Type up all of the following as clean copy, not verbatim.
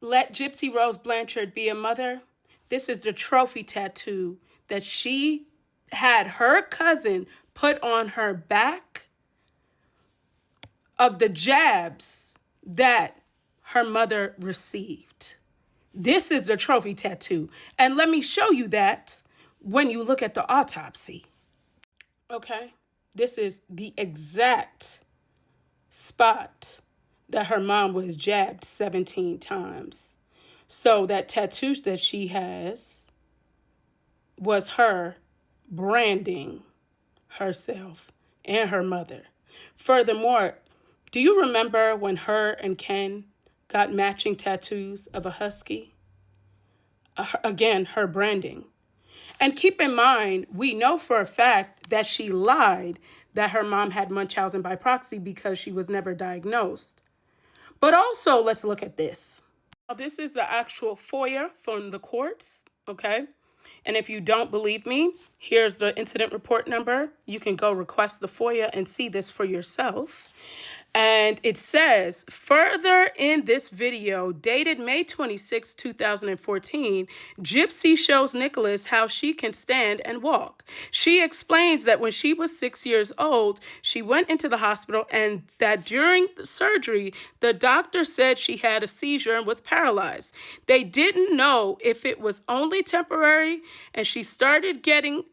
Let Gypsy Rose Blanchard be a mother. This is the trophy tattoo that she had her cousin put on her back of the jabs that her mother received. This is the trophy tattoo. And let me show you that when you look at the autopsy. Okay? This is the exact spot that her mom was jabbed 17 times. So that tattoo that she has was her branding herself and her mother. Furthermore, do you remember when her and Ken got matching tattoos of a husky? Again, her branding. And keep in mind, we know for a fact that she lied that her mom had Munchausen by proxy because she was never diagnosed. But also, let's look at this. Now, this is the actual FOIA from the courts, okay? And if you don't believe me, here's the incident report number. You can go request the FOIA and see this for yourself. And it says, further in this video, dated May 26, 2014, Gypsy shows Nicholas how she can stand and walk. She explains that when she was 6 years old, she went into the hospital and that during the surgery, the doctor said she had a seizure and was paralyzed. They didn't know if it was only temporary, and she started getting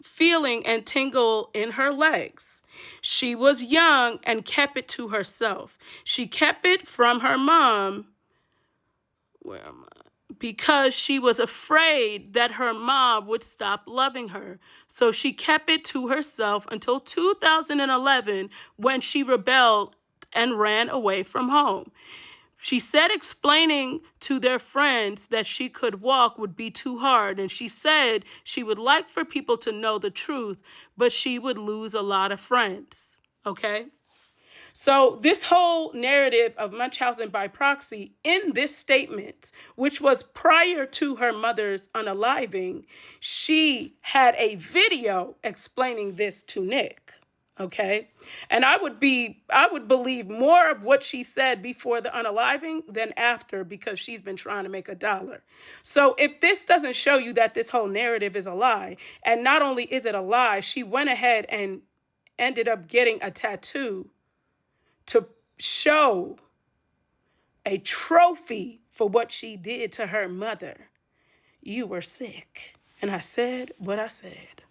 feeling and tingle in her legs. She was young and kept it to herself. She kept it from her mom. Where am I? Because she was afraid that her mom would stop loving her. So she kept it to herself until 2011 when she rebelled and ran away from home. She said explaining to their friends that she could walk would be too hard, and she said she would like for people to know the truth, but she would lose a lot of friends, okay? So this whole narrative of Munchausen by proxy in this statement, which was prior to her mother's unaliving, she had a video explaining this to Nick. Okay. And I would believe more of what she said before the unaliving than after, because she's been trying to make $1. So if this doesn't show you that this whole narrative is a lie, and not only is it a lie, she went ahead and ended up getting a tattoo to show a trophy for what she did to her mother. You were sick. And I said what I said.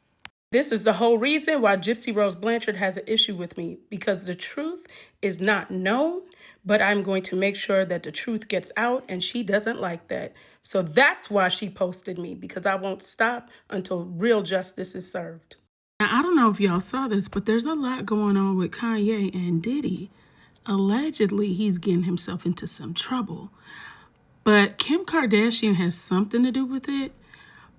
This is the whole reason why Gypsy Rose Blanchard has an issue with me, because the truth is not known, but I'm going to make sure that the truth gets out, and she doesn't like that. So that's why she posted me, because I won't stop until real justice is served. Now, I don't know if y'all saw this, but there's a lot going on with Kanye and Diddy. Allegedly, he's getting himself into some trouble. But Kim Kardashian has something to do with it.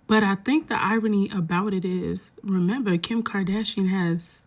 But I think the irony about it is, remember, Kim Kardashian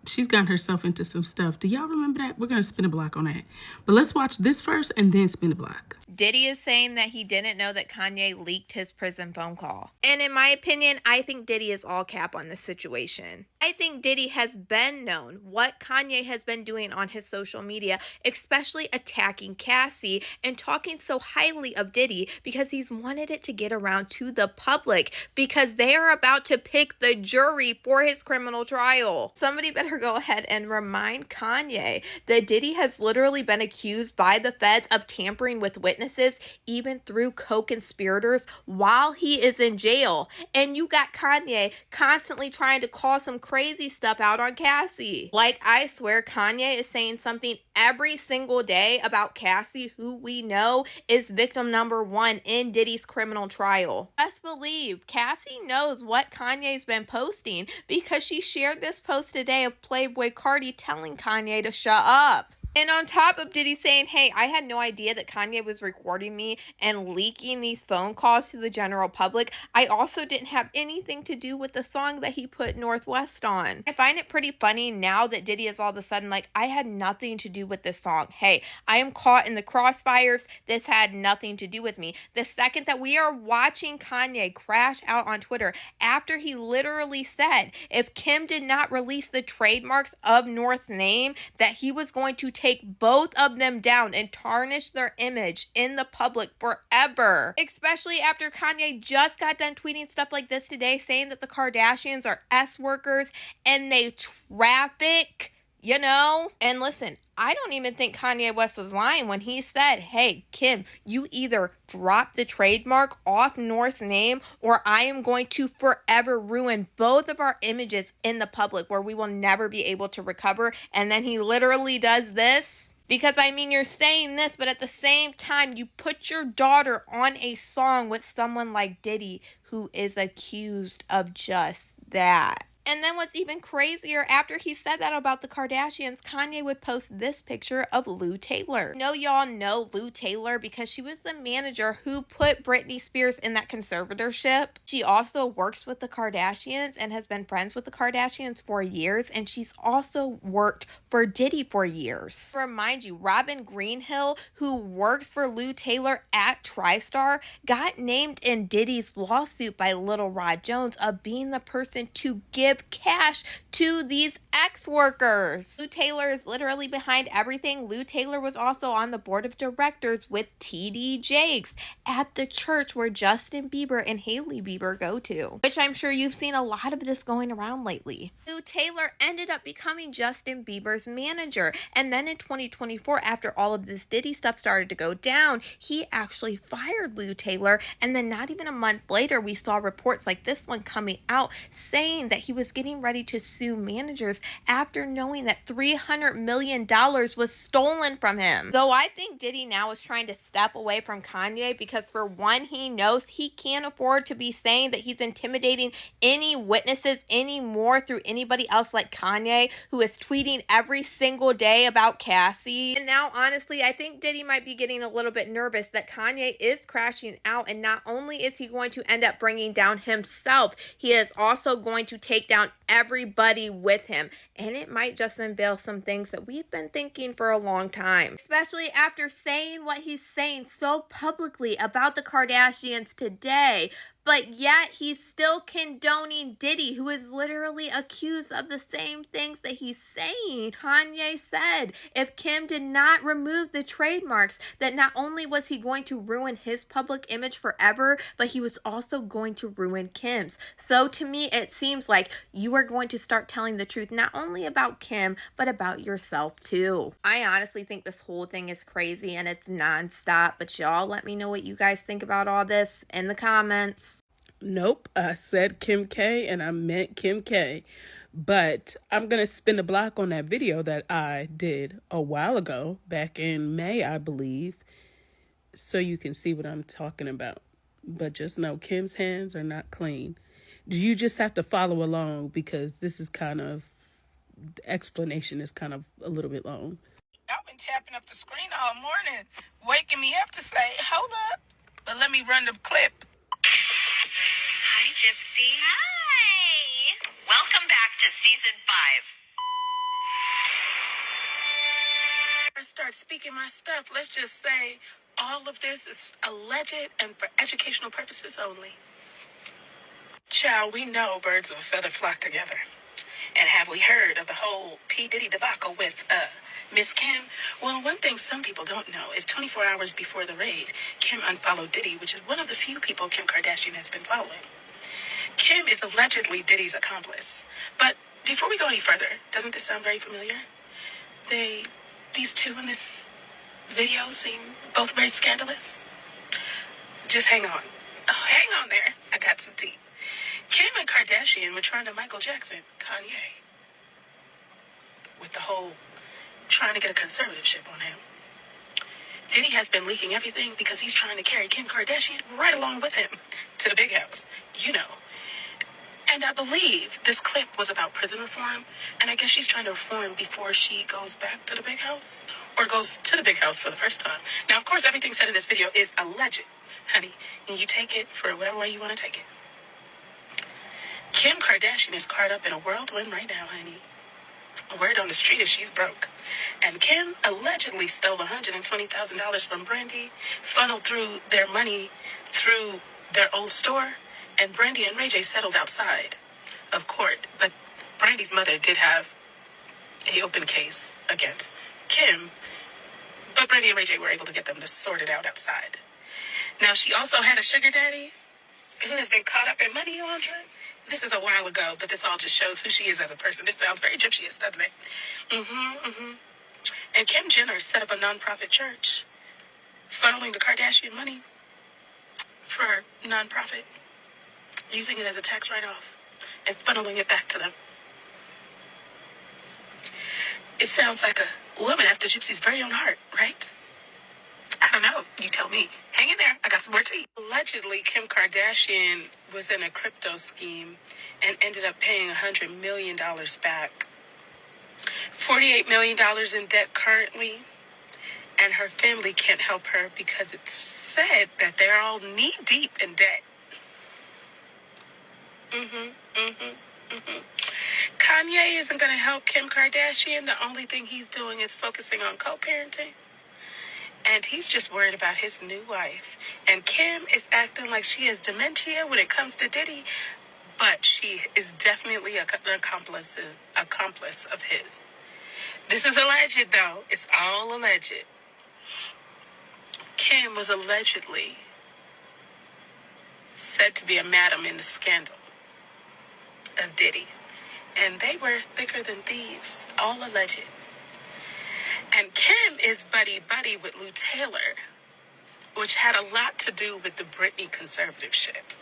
she's gotten herself into some stuff. Do y'all remember that? We're going to spin a block on that. But let's watch this first and then spin a block. Diddy is saying that he didn't know that Kanye leaked his prison phone call. And in my opinion, I think Diddy is all cap on this situation. I think Diddy has been known what Kanye has been doing on his social media, especially attacking Cassie and talking so highly of Diddy, because he's wanted it to get around to the public, because they are about to pick the jury for his criminal trial. Somebody better go ahead and remind Kanye that Diddy has literally been accused by the feds of tampering with witnesses, even through co-conspirators, while he is in jail. And you got Kanye constantly trying to call some crazy stuff out on Cassie. Like, I swear Kanye is saying something every single day about Cassie, who we know is victim number 1 in Diddy's criminal trial. Best believe Cassie knows what Kanye's been posting, because she shared this post today of Playboy Cardi telling Kanye to shut up. And on top of Diddy saying, hey, I had no idea that Kanye was recording me and leaking these phone calls to the general public, I also didn't have anything to do with the song that he put Northwest on. I find it pretty funny now that Diddy is all of a sudden like, I had nothing to do with this song. Hey, I am caught in the crossfires. This had nothing to do with me. The second that we are watching Kanye crash out on Twitter after he literally said if Kim did not release the trademarks of North's name, that he was going to take take both of them down and tarnish their image in the public forever. Especially after Kanye just got done tweeting stuff like this today, saying that the Kardashians are S workers and they traffic, you know? And listen, I don't even think Kanye West was lying when he said, hey, Kim, you either drop the trademark off North's name or I am going to forever ruin both of our images in the public where we will never be able to recover. And then he literally does this. Because, I mean, you're saying this, but at the same time, you put your daughter on a song with someone like Diddy, who is accused of just that. And then what's even crazier, after he said that about the Kardashians, Kanye would post this picture of Lou Taylor. I know y'all know Lou Taylor because she was the manager who put Britney Spears in that conservatorship. She also works with the Kardashians and has been friends with the Kardashians for years, and she's also worked for Diddy for years. Remind you, Robin Greenhill, who works for Lou Taylor at TriStar, got named in Diddy's lawsuit by Little Rod Jones of being the person to give cash to these ex-workers. Lou Taylor is literally behind everything. Lou Taylor was also on the board of directors with TD Jakes at the church where Justin Bieber and Hailey Bieber go to, which I'm sure you've seen a lot of this going around lately. Lou Taylor ended up becoming Justin Bieber's manager, and then in 2024, after all of this Diddy stuff started to go down, he actually fired Lou Taylor, and then not even a month later, we saw reports like this one coming out saying that he was getting ready to sue managers after knowing that $300 million was stolen from him. So I think Diddy now is trying to step away from Kanye because, for one, he knows he can't afford to be saying that he's intimidating any witnesses anymore through anybody else like Kanye, who is tweeting every single day about Cassie. And now, honestly, I think Diddy might be getting a little bit nervous that Kanye is crashing out, and not only is he going to end up bringing down himself, he is also going to take down everybody with him, and it might just unveil some things that we've been thinking for a long time, especially after saying what he's saying so publicly about the Kardashians today. But yet he's still condoning Diddy, who is literally accused of the same things that he's saying. Kanye said if Kim did not remove the trademarks, that not only was he going to ruin his public image forever, but he was also going to ruin Kim's. So to me, it seems like you are going to start telling the truth, not only about Kim, but about yourself too. I honestly think this whole thing is crazy and it's nonstop, but y'all let me know what you guys think about all this in the comments. Nope, I said Kim K and I meant Kim K. But I'm going to spin the block on that video that I did a while ago, back in May, I believe, so you can see what I'm talking about. But just know Kim's hands are not clean. You just have to follow along because this is kind of, the explanation is kind of a little bit long. I've been tapping up the screen all morning, waking me up to say, hold up, but let me run the clip. Hi, Gypsy. Hi. Welcome back to season 5. I start speaking my stuff. Let's just say all of this is alleged and for educational purposes only. Child, we know birds of a feather flock together. And have we heard of the whole P. Diddy debacle with Miss Kim? Well, one thing some people don't know is 24 hours before the raid, Kim unfollowed Diddy, which is one of the few people Kim Kardashian has been following. Kim is allegedly Diddy's accomplice. But before we go any further, doesn't this sound very familiar? These two in this video seem both very scandalous. Just hang on. Oh, hang on there. I got some tea. Kim and Kardashian were trying to Michael Jackson, Kanye, with the whole trying to get a conservatorship on him. Diddy has been leaking everything because he's trying to carry Kim Kardashian right along with him to the big house, you know. And I believe this clip was about prison reform, and I guess she's trying to reform before she goes back to the big house, or goes to the big house for the first time. Now, of course, everything said in this video is alleged, honey, and you take it for whatever way you want to take it. Kim Kardashian is caught up in a whirlwind right now, honey. Word on the street is she's broke. And Kim allegedly stole $120,000 from Brandy, funneled through their money through their old store, and Brandy and Ray J settled outside of court. But Brandy's mother did have an open case against Kim, but Brandy and Ray J were able to get them to sort it out outside. Now, she also had a sugar daddy who has been caught up in money laundering. This is a while ago, but this all just shows who she is as a person. This sounds very Gypsy, doesn't it? And Kim Jenner set up a nonprofit church, funneling the Kardashian money for nonprofit, using it as a tax write-off, and funneling it back to them. It sounds like a woman after Gypsy's very own heart, right? I don't know. You tell me. Hang in there. I got some more tea. Allegedly, Kim Kardashian was in a crypto scheme and ended up paying $100 million back. $48 million in debt currently. And her family can't help her because it's said that they're all knee-deep in debt. Kanye isn't going to help Kim Kardashian. The only thing he's doing is focusing on co-parenting. And he's just worried about his new wife. And Kim is acting like she has dementia when it comes to Diddy. But she is definitely an accomplice of his. This is alleged, though. It's all alleged. Kim was allegedly said to be a madam in the scandal of Diddy. And they were thicker than thieves, all alleged. And Kim is buddy-buddy with Lou Taylor, which had a lot to do with the Britney conservatorship.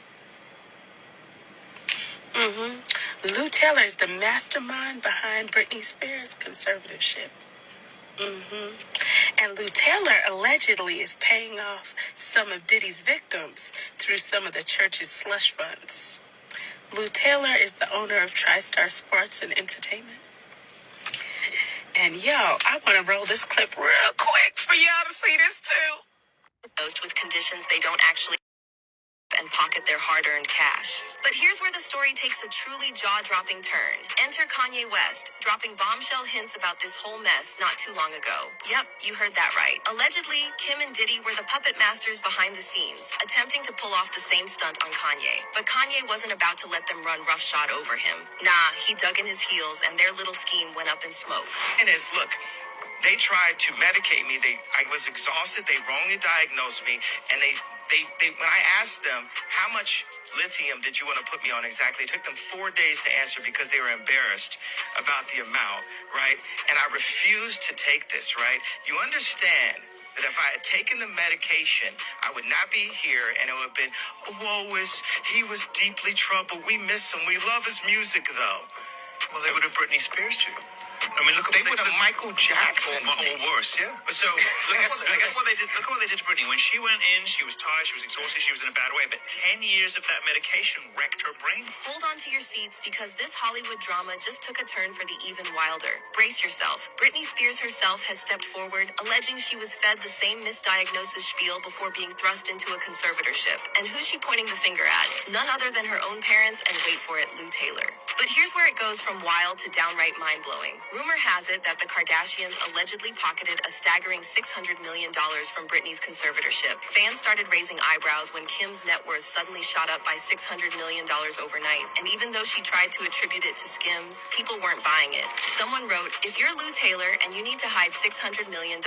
Lou Taylor is the mastermind behind Britney Spears' conservatorship. And Lou Taylor allegedly is paying off some of Diddy's victims through some of the church's slush funds. Lou Taylor is the owner of TriStar Sports and Entertainment. And yo, I want to roll this clip real quick for y'all to see this too. Most with conditions they don't actually and pocket their hard-earned cash. But here's where the story takes a truly jaw-dropping turn. Enter Kanye West, dropping bombshell hints about this whole mess not too long ago. Yep, you heard that right. Allegedly, Kim and Diddy were the puppet masters behind the scenes, attempting to pull off the same stunt on Kanye. But Kanye wasn't about to let them run roughshod over him. Nah, he dug in his heels and their little scheme went up in smoke. And look, they tried to medicate me. I was exhausted. They wrongly diagnosed me, and they when I asked them how much lithium did you want to put me on exactly, it took them 4 days to answer because they were embarrassed about the amount, right? And I refused to take this, right? You understand that if I had taken the medication, I would not be here, and it would have been, he was deeply troubled. We miss him. We love his music, though. Well, they would have Britney Spears too. I mean, look at they would have Michael Jackson. Or worse, yeah. So look at what they did. Look at what they did to Britney. When she went in, she was tired, she was exhausted, she was in a bad way. But 10 years of that medication wrecked her brain. Hold on to your seats because this Hollywood drama just took a turn for the even wilder. Brace yourself. Britney Spears herself has stepped forward, alleging she was fed the same misdiagnosis spiel before being thrust into a conservatorship. And who's she pointing the finger at? None other than her own parents and, wait for it, Lou Taylor. But here's where it goes from wild to downright mind-blowing. Rumor has it that the Kardashians allegedly pocketed a staggering $600 million from Britney's conservatorship. Fans started raising eyebrows when Kim's net worth suddenly shot up by $600 million overnight. And even though she tried to attribute it to skims, people weren't buying it. Someone wrote, if you're Lou Taylor and you need to hide $600 million,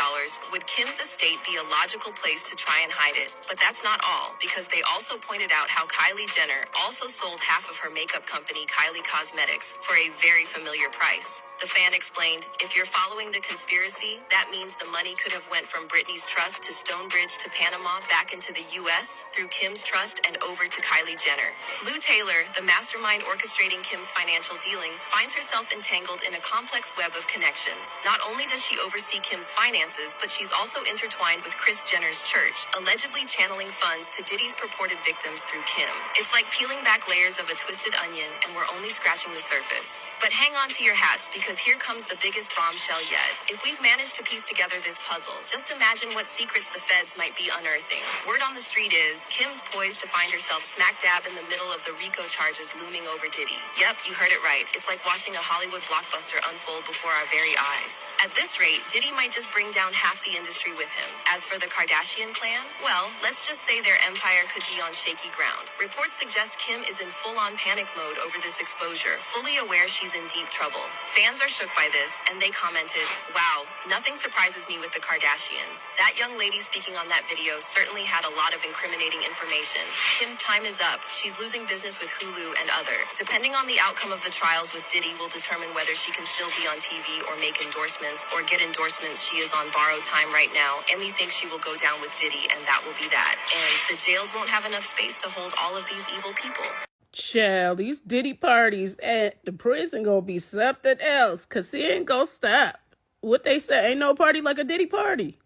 would Kim's estate be a logical place to try and hide it? But that's not all, because they also pointed out how Kylie Jenner also sold half of her makeup company, Kylie Cosmetics, for a very familiar price. The fan explained, if you're following the conspiracy, that means the money could have went from Britney's trust to Stonebridge to Panama back into the U.S. through Kim's trust and over to Kylie Jenner. Lou Taylor, the mastermind orchestrating Kim's financial dealings, finds herself entangled in a complex web of connections. Not only does she oversee Kim's finances, but she's also intertwined with Kris Jenner's church, allegedly channeling funds to Diddy's purported victims through Kim. It's like peeling back layers of a twisted onion, and we're only scratching the surface. But hang on to your hats, because here comes the biggest bombshell yet. If we've managed to piece together this puzzle, just imagine what secrets the feds might be unearthing. Word on the street is, Kim's poised to find herself smack dab in the middle of the RICO charges looming over Diddy. Yep, you heard it right. It's like watching a Hollywood blockbuster unfold before our very eyes. At this rate, Diddy might just bring down half the industry with him. As for the Kardashian clan, well, let's just say their empire could be on shaky ground. Reports suggest Kim is in full-on panic mode over this exposure, fully aware she's in deep trouble. Fans are shook by this, and they commented, "Wow, nothing surprises me with the Kardashians. That young lady speaking on that video certainly had a lot of incriminating information. Kim's time is up. She's losing business with Hulu and other. Depending on the outcome of the trials with Diddy will determine whether she can still be on TV or make endorsements or get endorsements. She is on borrowed time right now, and we think she will go down with Diddy, and that will be that. And the jails won't have enough space to hold all of these evil people." Child, these Diddy parties at the prison gonna be something else, cause he ain't gonna stop. What they say, ain't no party like a Diddy party.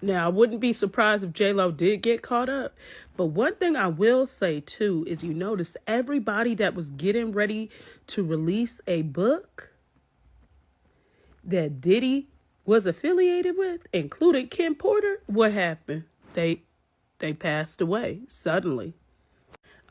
Now, I wouldn't be surprised if J-Lo did get caught up. But one thing I will say, too, is you notice everybody that was getting ready to release a book that Diddy was affiliated with, including Kim Porter, what happened? They passed away suddenly.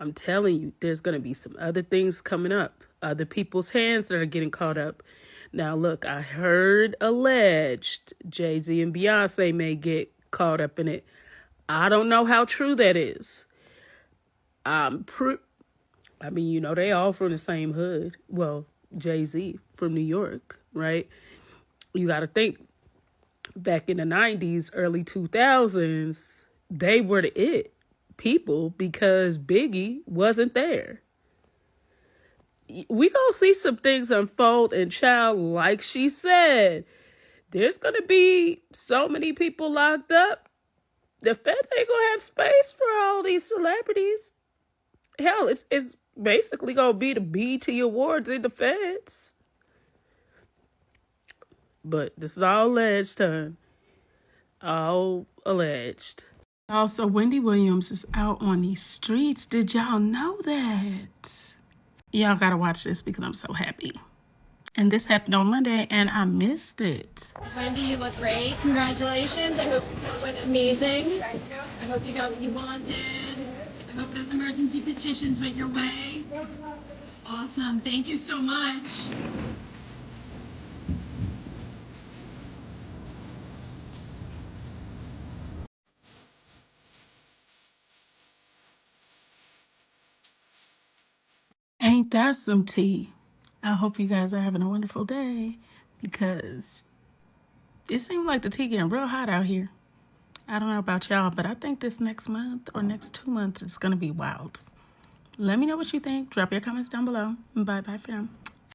I'm telling you, there's going to be some other things coming up. Other people's hands that are getting caught up. Now, look, I heard alleged Jay-Z and Beyonce may get caught up in it. I don't know how true that is. I mean, you know, they all from the same hood. Well, Jay-Z from New York, right? You got to think, back in the 90s, early 2000s, they were the it people because Biggie wasn't there. We gonna see some things unfold, and child, like she said, there's gonna be so many people locked up. The feds ain't gonna have space for all these celebrities. Hell, it's basically gonna be the BET Awards in the feds. But this is all alleged, hon. All alleged. Also, Wendy Williams is out on these streets. Did y'all know that? Y'all gotta watch this because I'm so happy. And this happened on Monday and I missed it. Wendy, you look great. Congratulations. I hope it went amazing. I hope you got what you wanted. I hope those emergency petitions went your way. Awesome. Thank you so much. Ain't that some tea? I hope you guys are having a wonderful day because it seems like the tea getting real hot out here. I don't know about y'all, but I think this next month or next 2 months it's going to be wild. Let me know what you think. Drop your comments down below. Bye-bye for now.